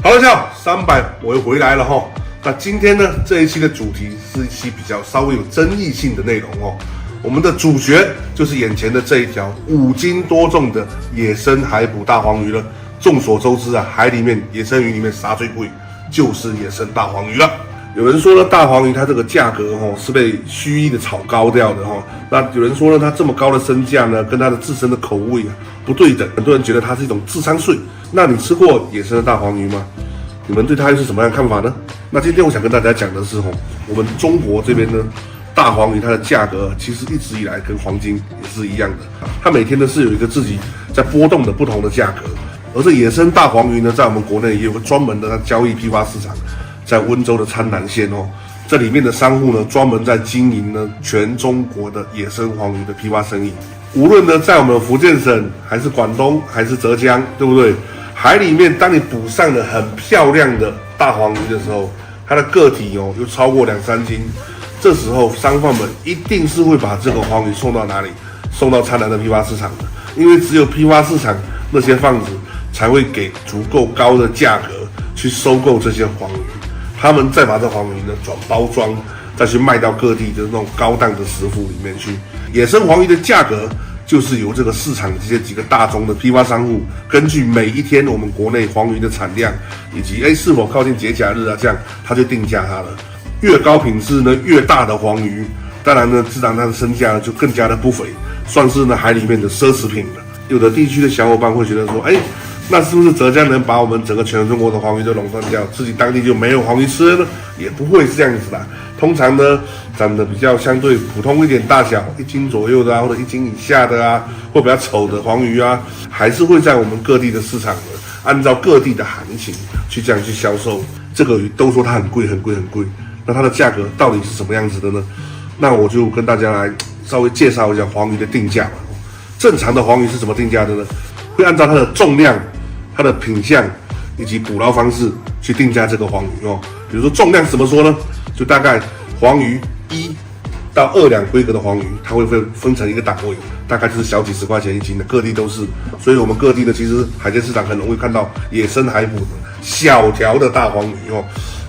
好了，下午300，我又回来了哈。那今天呢，这一期的主题是一期比较稍微有争议性的内容哦。我们的主角就是眼前的这一条5斤多重的野生海捕大黄鱼了。众所周知啊，海里面野生鱼里面杀最贵就是野生大黄鱼了。有人说呢，大黄鱼它这个价格是被蓄意的炒高掉的哈。那有人说呢，它这么高的身价呢，跟它的自身的口味不对等。很多人觉得它是一种智商税。那你吃过野生的大黄鱼吗？你们对它又是什么样的看法呢？那今天我想跟大家讲的是我们中国这边呢，大黄鱼它的价格其实一直以来跟黄金也是一样的，它每天呢是有一个自己在波动的不同的价格。而这野生大黄鱼呢，在我们国内也有个专门的交易批发市场，在温州的苍南县这里面的商户呢，专门在经营呢全中国的野生黄鱼的批发生意。无论呢在我们福建省还是广东还是浙江，对不对？海里面当你捕上了很漂亮的大黄鱼的时候，它的个体又超过2-3斤，这时候商贩们一定是会把这个黄鱼送到哪里？送到苍南的批发市场的，因为只有批发市场那些贩子才会给足够高的价格去收购这些黄鱼，他们再把这黄鱼呢转包装，再去卖到各地的那种高档的食府里面去。野生黄鱼的价格就是由这个市场这些几个大宗的批发商户，根据每一天我们国内黄鱼的产量，以及是否靠近节假日这样，他就定价它了。越高品质呢，越大的黄鱼，当然呢，自然它的身价就更加的不菲，算是呢海里面的奢侈品了。有的地区的小伙伴会觉得说，那是不是浙江人把我们整个全中国的黄鱼都垄断掉，自己当地就没有黄鱼吃了呢？也不会是这样子的。通常呢，长得比较相对普通一点大小，1斤左右的或者1斤以下的或比较丑的黄鱼还是会在我们各地的市场按照各地的行情去这样去销售。这个鱼都说它很贵很贵很贵，那它的价格到底是什么样子的呢？那我就跟大家来稍微介绍一下黄鱼的定价吧。正常的黄鱼是怎么定价的呢？会按照它的重量、它的品相以及捕捞方式去定价这个黄鱼比如说重量怎么说呢？就大概黄鱼1到2两规格的黄鱼，它会分成一个档位，大概就是小几十块钱1斤的，各地都是。所以我们各地的其实海鲜市场很容易看到野生海捕的小条的大黄鱼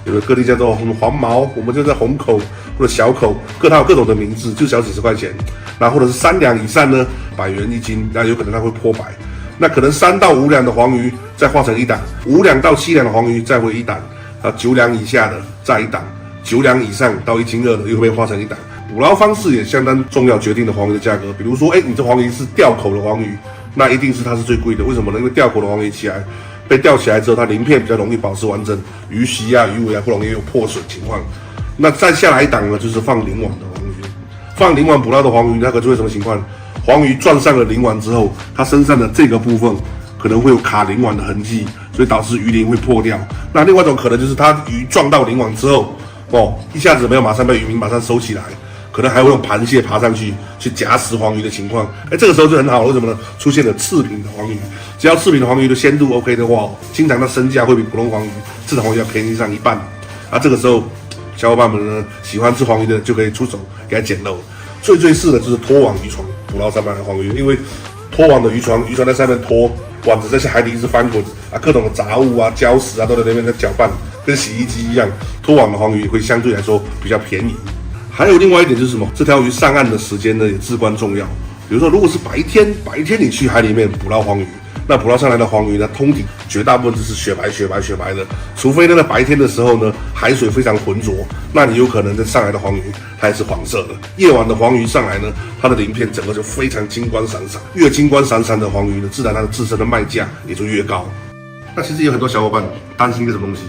有的各地叫做黄毛，我们就在红口或者小口，它有各种的名字，就小几十块钱。然后或者是3两以上呢，100元1斤，那有可能它会破100。那可能3到5两的黄鱼再划成一档，5两到7两的黄鱼再回一档，9两以下的再一档，9两以上到1斤2的又会被划成一档。捕捞方式也相当重要，决定了黄鱼的价格。比如说，你这黄鱼是钓口的黄鱼，那一定是它是最贵的。为什么呢？因为钓口的黄鱼被钓起来之后，它鳞片比较容易保持完整，鱼鳍鱼尾不容易有破损情况。那再下来一档呢，就是放鳞网的黄鱼。放鳞网捕捞的黄鱼，那个就会什么情况？黄鱼撞上了鳞网之后，它身上的这个部分可能会有卡鳞网的痕迹，所以导致鱼鳞会破掉。那另外一种可能就是它鱼撞到鳞网之后，一下子没有马上被渔民马上收起来，可能还会用螃蟹爬上去夹死黄鱼的情况。这个时候就很好了，为什么呢？出现了刺品的黄鱼，只要刺品的黄鱼的鲜度 OK 的话，经常的身价会比普通黄鱼这种黄鱼要便宜上1半。这个时候小伙伴们呢，喜欢吃黄鱼的就可以出手给它捡漏。最适的就是拖网渔船捕捞上来的黄鱼，因为拖网的渔船在上面拖，网子在海底一直翻滚各种的杂物礁石都在那边在搅拌，跟洗衣机一样。拖网的黄鱼会相对来说比较便宜。还有另外一点就是什么？这条鱼上岸的时间呢也至关重要。比如说，如果是白天你去海里面捕捞黄鱼，那捕捞上来的黄鱼呢，通体绝大部分就是雪白的，除非在白天的时候呢，海水非常浑浊，那你有可能上来的黄鱼它也是黄色的。夜晚的黄鱼上来呢，它的鳞片整个就非常金光闪闪，越金光闪闪的黄鱼呢，自然它的自身的卖价也就越高。那其实有很多小伙伴担心一个什么东西？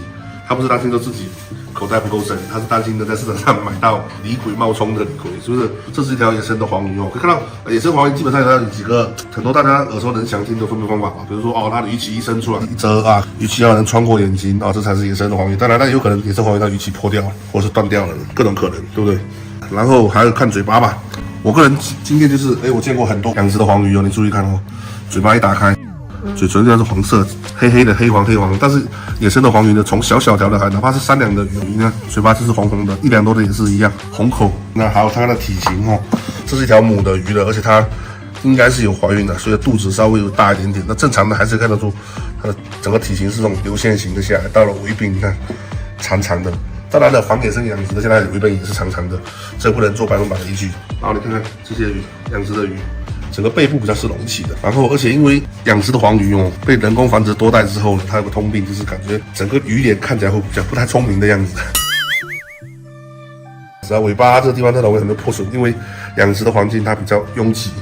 他不是担心说自己口袋不够深，他是担心的在市场上买到李鬼冒充的李鬼，是不是？这是一条野生的黄鱼可以看到野生黄鱼基本上有几个很多大家耳熟能详听的分辨方法比如说它的鱼鳍一伸出来一遮鱼鳍要能穿过眼睛这才是野生的黄鱼。当然，那有可能野生黄鱼它鱼鳍破掉或是断掉了，各种可能，对不对？然后还有看嘴巴吧。我个人经验就是我见过很多养殖的黄鱼你注意看嘴巴一打开，嘴唇是黄色，黑黑的，黑黄。但是野生的黄鱼呢，从小条的哪怕是3两的鱼呢，嘴巴就是红的，1两多的也是一样红口。那还有它的体型这是一条母的鱼了，而且它应该是有怀孕的，所以肚子稍微有大一点点。那正常的还是看得出它的整个体型是这种流线型的下来，到了尾柄你看长长的。当然了，黄野生养殖的现在尾柄也是长长的，这不能做100%的依据。然后你看看这些鱼，养殖的鱼。整个背部比较是隆起的，然后而且因为养殖的黄鱼哦，被人工繁殖多代之后，它有个通病，就是感觉整个鱼脸看起来会比较不太聪明的样子。只要尾巴这个地方它容易很多破损，因为养殖的环境它比较拥挤。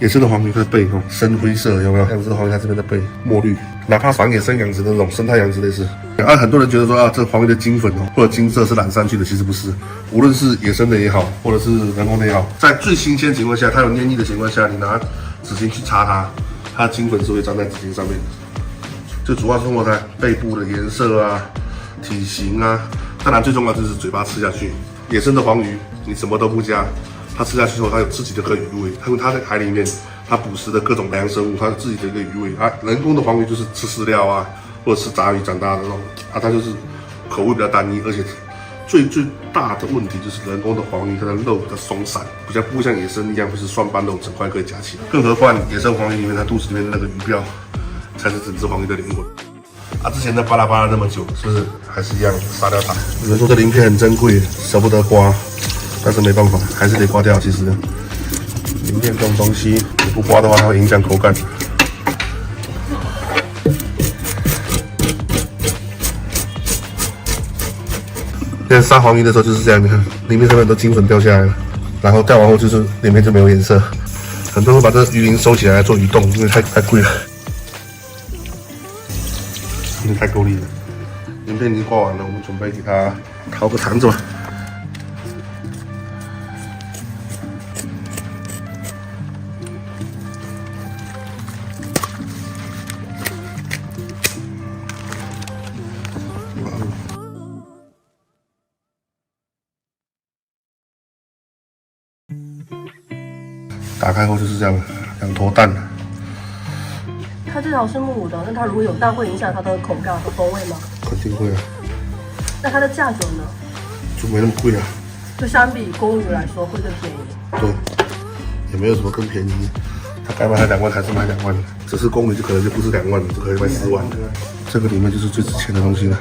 野生的黄鱼它的背哦深灰色，有没有？养殖的黄鱼它这边的背墨绿，哪怕反野生养殖的那种生态养殖类似。很多人觉得说这黄鱼的金粉哦或者金色是染上去的，其实不是。无论是野生的也好，或者是人工的也好，在最新鲜情况下，它有黏液的情况下，你拿纸巾去擦它的金粉是会粘在纸巾上面的。最主要是通过它背部的颜色啊、体型啊，当然最重要就是嘴巴吃下去。野生的黄鱼你什么都不加。它吃下去后，它有自己的个鱼味。因为它在海里面，它捕食的各种海洋生物，它有自己的一个鱼味。人工的黄鱼就是吃饲料啊，或者吃杂鱼长大的那种。它就是口味比较单一，而且最大的问题就是人工的黄鱼它的肉比较松散，比较不像野生一样会是蒜瓣肉整块可以夹起来。更何况野生黄鱼里面它肚子里面的那个鱼鳔，才是整只黄鱼的灵魂。之前的巴拉巴拉那么久，是不是还是一样杀掉它？有人说这鳞片很珍贵，舍不得刮。但是没办法，还是得刮掉。其实鳞片这种东西，你不刮的话，它会影响口感。现在杀黄鱼的时候就是这样，你看鳞片上面都金粉掉下来了，然后掉完后就是鳞片就没有颜色。很多人会把这鱼鳞收起来做鱼冻，因为太贵了，因为太够力了。鳞片已经刮完了，我们准备给它掏个肠子吧。打开后就是这样，2坨蛋。它这条是木乳的，那它如果有蛋会影响它的口感和风味吗？肯定会啊。那它的价格呢？就没那么贵啊。就相比公鱼来说会更便宜。对，也没有什么更便宜。它该卖2万还是卖2万的，只是公鱼就可能就不是2万，就可以卖4万的。这个里面就是最值钱的东西了。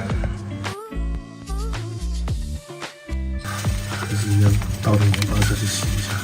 还是一样，倒点盐巴下去洗一下。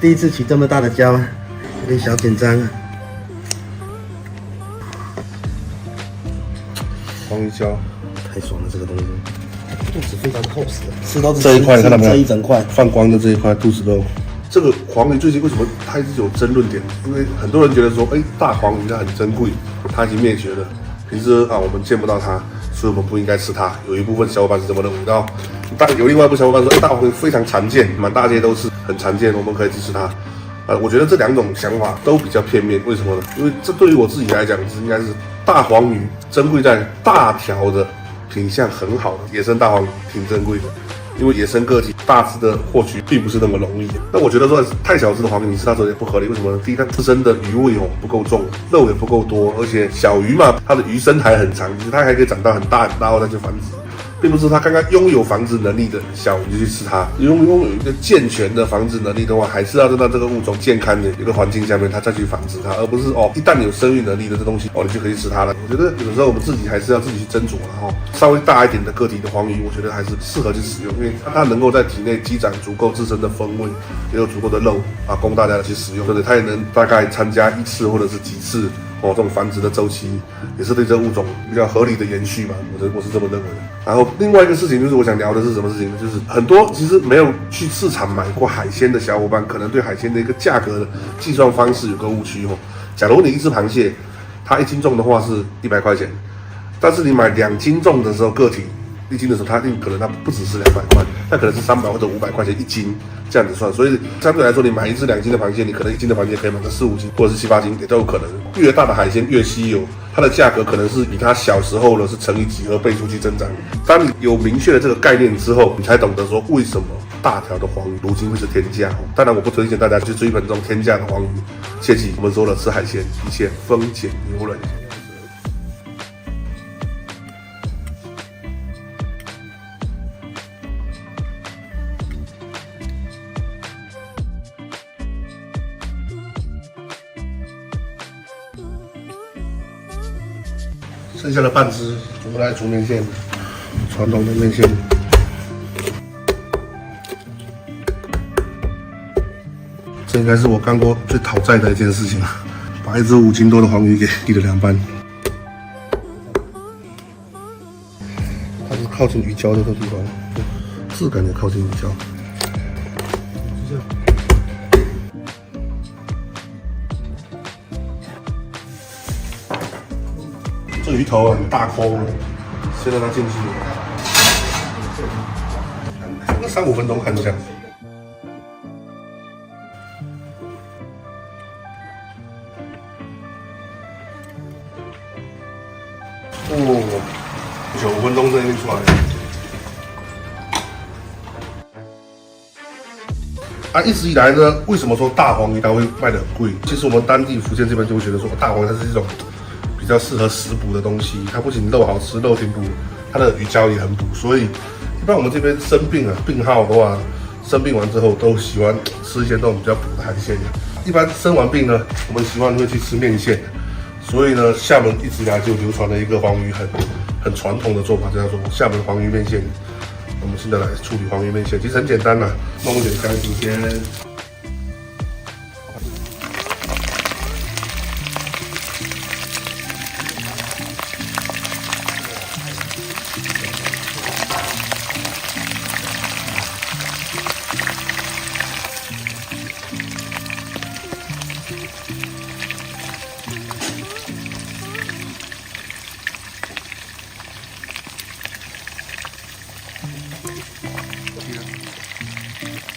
第一次起这么大的胶，有点小紧张啊。黄鱼胶太爽了，这个东西，肚子非常厚实，吃到这一块你看到没有？这一整块放光的这一块肚子肉。这个黄鱼最近为什么它一直有争论点？因为很多人觉得说，大黄鱼它很珍贵，它已经灭绝了，平时我们见不到它，所以我们不应该吃它。有一部分小伙伴是这么认为的。但有另外一部分小伙伴说，大黄鱼非常常见，满大街都是，很常见，我们可以支持它。我觉得这2种想法都比较片面，为什么呢？因为这对于我自己来讲，应该是大黄鱼珍贵在大条的、品相很好的野生大黄鱼挺珍贵的。因为野生个体大只的获取并不是那么容易。那我觉得说太小只的黄鱼，你吃它时候也不合理。为什么呢？第一，它自身的鱼味不够重，肉也不够多，而且小鱼嘛，它的鱼身还很长，它还可以长到很大很大后再去繁殖。并不是它刚刚拥有繁殖能力的小鱼就去吃它，拥有一个健全的繁殖能力的话，还是要让这个物种健康的一个环境下面，它再去繁殖它，而不是一旦有生育能力的这东西你就可以吃它了。我觉得有时候我们自己还是要自己去斟酌了稍微大一点的个体的黄鱼，我觉得还是适合去使用，因为它能够在体内积攒足够自身的风味，也有足够的肉供大家去使用，对不对？它也能大概参加1次或者是几次这种繁殖的周期，也是对这个物种比较合理的延续嘛。我是这么认为的。然后另外一个事情就是我想聊的是什么事情呢？就是很多其实没有去市场买过海鲜的小伙伴，可能对海鲜的一个价格的计算方式有个误区假如你一只螃蟹，它1斤重的话是100块钱，但是你买2斤重的时候，个体一斤的时候，它可能不只是200块，那可能是300或者500块钱一斤这样子算。所以相对来说，你买1只2斤的螃蟹，你可能1斤的螃蟹可以买个4、5斤，或者是7、8斤也都有可能。越大的海鲜越稀有，它的价格可能是比它小时候呢是乘以几何倍数去增长。当你有明确的这个概念之后，你才懂得说为什么大条的黄鱼如今会是天价。当然，我不推荐大家去追捧这种天价的黄鱼，切记我们说了吃海鲜一切丰俭由人。剩下的半只，我们来煮面线，传统的面线。这应该是我干过最讨债的一件事情了，把一只5斤多的黄鱼给劈了2半。它是靠近鱼胶的这个地方，质感也靠近鱼胶。就这样。这鱼头很大颗，先让它进去，那3、5分钟看一下。哦，9、5分钟这已经出来了。一直以来呢，为什么说大黄鱼它会卖得很贵？其实我们当地福建这边就会觉得说，大黄鱼它是一种比较适合食补的东西，它不仅肉好吃，肉挺补，它的鱼胶也很补，所以一般我们这边生病病号的话，生病完之后都喜欢吃一些那种比较补的海鲜。一般生完病呢，我们习惯会去吃面线，所以呢，厦门一直以来就流传了一个黄鱼很传统的做法，叫做厦门黄鱼面线。我们现在来处理黄鱼面线，其实很简单啦，弄一点干子先。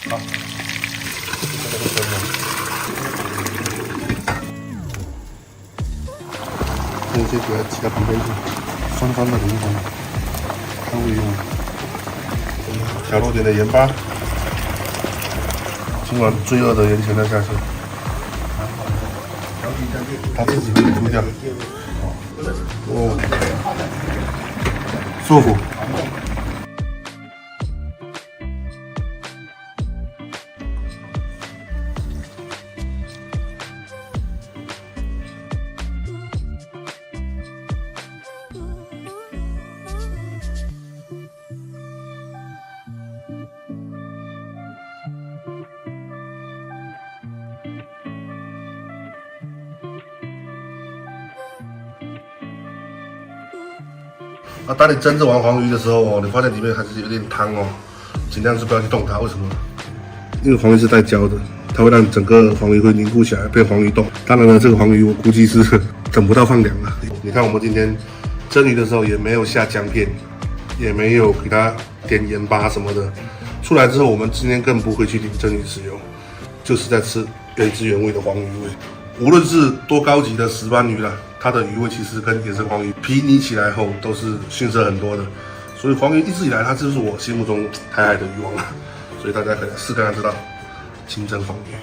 好，面线给它挤到旁边去，酸酸的灵魂，看会用。调入点的盐巴，今晚罪恶的盐全再下去，它自己会出掉。哦，舒服。当你蒸制完黄鱼的时候哦，你发现里面还是有点汤哦，尽量是不要去动它。为什么？因为黄鱼是带胶的，它会让整个黄鱼会凝固起来，变黄鱼冻。当然了，这个黄鱼我估计是等不到放凉了。你看我们今天蒸鱼的时候也没有下姜片，也没有给它点盐巴什么的。出来之后，我们今天更不会去淋蒸鱼豉油，就是在吃原汁原味的黄鱼味。无论是多高级的石斑鱼啦，它的鱼味其实跟野生黄鱼皮拟起来后都是逊色很多的。所以黄鱼一直以来它就是我心目中台海的鱼王啊，所以大家可能试看看知道，清蒸黄鱼。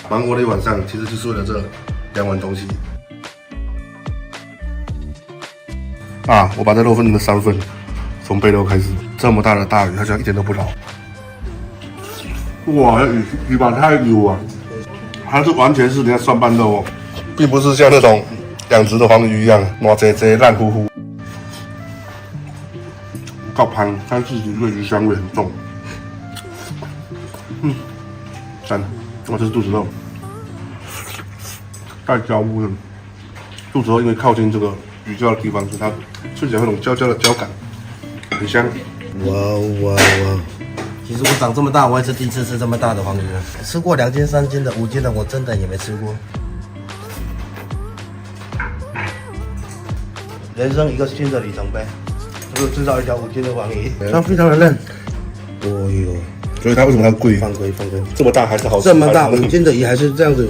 忙活了一晚上，其实就是为了这2碗东西。我把这肉分成了3份，从背肉开始。这么大的大鱼，它居然一点都不老。哇，鱼板太牛啊！它是完全是人家蒜瓣肉哦，并不是像那种养殖的黄鱼一样软贼贼烂乎乎。够胖，它自己这个鱼香味很重。赞。这是肚子肉，带胶部分，肚子后因为靠近这个鱼胶的地方，所以它吃起来会有种焦焦的胶感，很香。哇哇哇！其实我长这么大，我也是第一次吃这么大的黄鱼了。吃过2斤、3斤的、5斤的，我真的也没吃过。人生一个新的里程碑，就是吃到一条5斤的黄鱼，它非常的嫩。哦呦，所以它为什么它贵？放归，这么大还是好吃，这么大5斤的鱼还是这样子，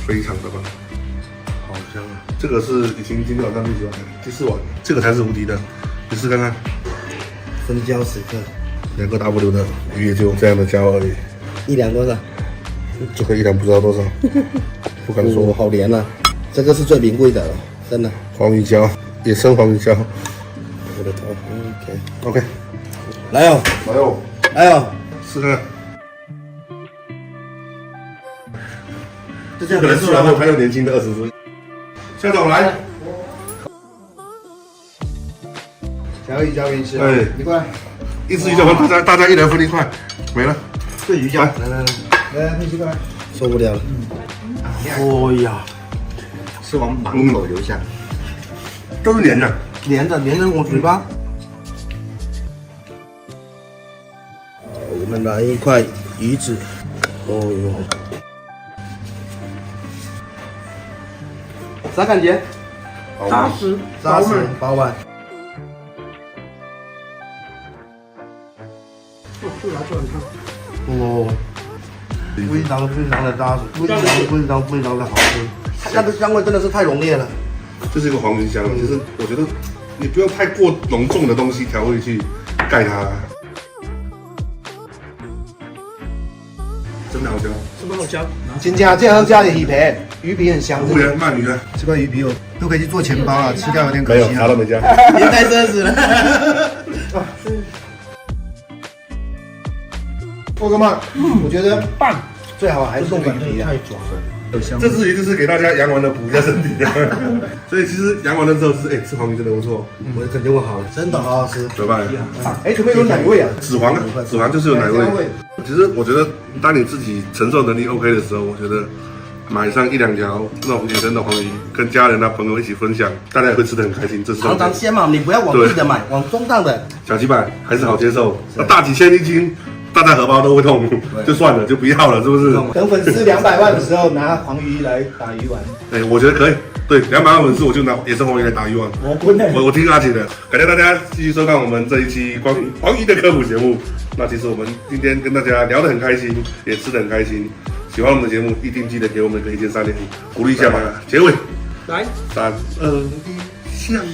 非常的棒。好香啊！这个是已经今天晚上第几碗了？第4碗，这个才是无敌的。你试看看，分椒时刻2个 W 的鱼也就这样的胶而已，，1两多少？这个1两不知道多少，不敢说。好廉啊！这个是最名贵的了，真的。黄鱼胶，野生黄鱼胶。我的头，OK， OK， 来哦，来哦，来哦，试看看。这可能吃完后还有年轻的20岁。夏总来，小鱼交给你吃，哎你过来，一只鱼胶大家一人分一块，没了。对鱼胶，来，佩奇过来，受不了了，哦呀，是往满口流下。都是黏的。连着我嘴巴。我们来一块鱼子，哦哟，啥感觉？扎实，扎实饱满，饱满。哦，非常的扎实，非常的好吃，它的香味真的是太浓烈了。这是一个黄鱼香，其实我觉得你不用太过浓重的东西调味去盖它，真的好香。是不是好香？今天这样加点鱼皮，鱼皮很香。不然鳗鱼呢？这块鱼皮都可以去做钱包了，吃掉有点可没有，惜啥都没加。也太奢侈了。做个嘛，我觉得棒，最好还是送鱼皮啊。这只鱼就是给大家阳完了补一下身体的，所以其实阳完了之后是吃黄鱼真的不错，我的肯定会好，真的好好吃。怎么办？哎，怎么有奶味啊？脂肪啊，脂肪就是有奶味。其实我觉得，当你自己承受能力 OK 的时候，我觉得买上1、2条那种野生的黄鱼，跟家人啊朋友一起分享，大家也会吃得很开心。这是尝尝鲜嘛，你不要往贵的买，往中档的。小几百还是好接受，那大几千1斤。大家荷包都会痛，就算了，就不要了，是不是？等粉丝200万的时候，拿黄鱼来打鱼丸。哎，我觉得可以。对，200万粉丝我就拿野生黄鱼来打鱼丸。我听阿姐的，感谢大家继续收看我们这一期关于黄鱼的科普节目。那其实我们今天跟大家聊得很开心，也吃得很开心。喜欢我们的节目，一定记得给我们一个1键3连，鼓励一下嘛。结尾，来3、2、1，向。